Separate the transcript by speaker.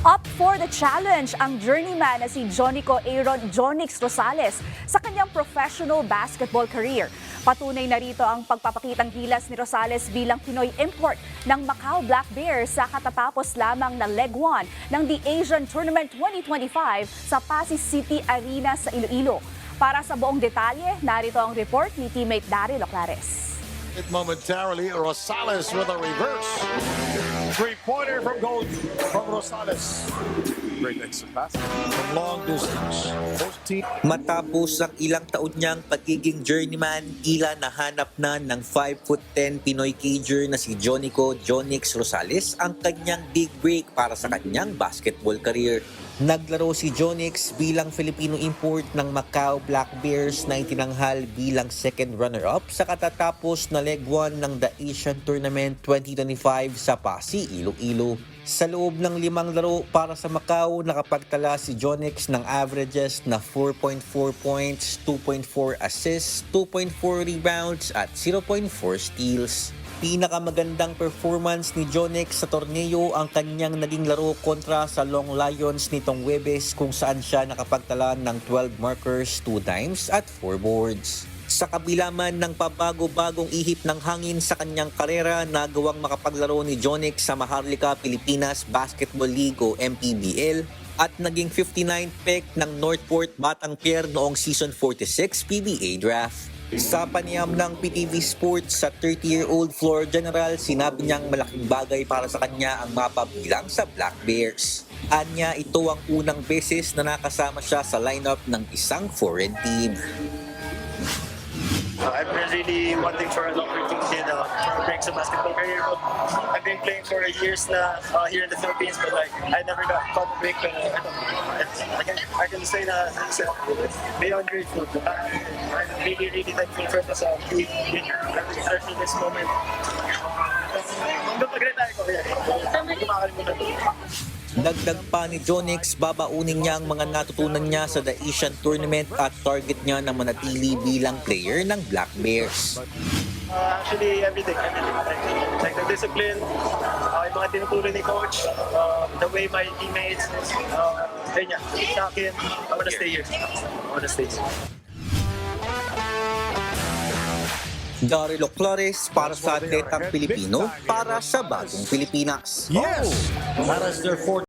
Speaker 1: Up for the challenge ang journeyman na si Jonico Aaron Jonix Rosales sa kanyang professional basketball career. Patunay na rito ang pagpapakitang gilas ni Rosales bilang Pinoy import ng Macau Black Bears sa katatapos lamang na Leg 1 ng The Asian Tournament 2025 sa Pasig City Arena sa Iloilo. Para sa buong detalye, narito ang report ni teammate Daryl Oclares.
Speaker 2: Momentarily, Rosales with a reverse. Three-pointer from Rosales.
Speaker 3: Great exit pass.
Speaker 2: From long distance.
Speaker 4: Matapos ang ilang taon niyang pagiging journeyman, tila nahanap na ng 5'10" Pinoy cager na si Jonico Jonix Rosales ang kanyang big break para sa kanyang basketball career. Naglaro si Jonix bilang Filipino import ng Macau Black Bears na itinanghal bilang second runner-up sa katatapos na Leg 1 ng The Asian Tournament 2025 sa Pasig, Iloilo. Sa loob ng 5 laro para sa Macau, nakapagtala si Jonix ng averages na 4.4 points, 2.4 assists, 2.4 rebounds at 0.4 steals. Pinakamagandang performance ni Jonix sa torneo ang kanyang naging laro kontra sa Long Lions nitong Huwebes kung saan siya nakapagtala ng 12 markers 2 times at 4 boards. Sa kabila man ng pabago-bagong ihip ng hangin sa kanyang karera, nagawang makapaglaro ni Jonix sa Maharlika Pilipinas Basketball League o MPBL at naging 59th pick ng Northport Batang Pier noong Season 46 PBA Draft. Sa panayam ng PTV Sports sa 30-year-old floor general, sinabi niyang malaking bagay para sa kanya ang mapabilang sa Black Bears. Anya, ito ang unang beses na nakasama siya sa lineup ng isang foreign team.
Speaker 5: I've been really wanting for an opportunity to break some basketball career. I've been playing for years na here in the Philippines, but like I never got caught a break. I can say that it's beyond grateful. I'm really thankful for this especially this moment. Hanggang pag-retire ko, hindi ko makakalimutan.
Speaker 4: Dagdag pa ni Jonix, babaunin niya ang mga natutunan niya sa The Asian Tournament at target niya na manatili bilang player ng Black Bears.
Speaker 5: Actually, everything. Like the discipline, yung mga tinuturo ni coach, the way my teammates, ayun niya, sa akin, I wanna stay here.
Speaker 4: Daryl Oclares para sa Atletang Pilipino, para sa Bagong Pilipinas.
Speaker 2: Yes! That is their fourth.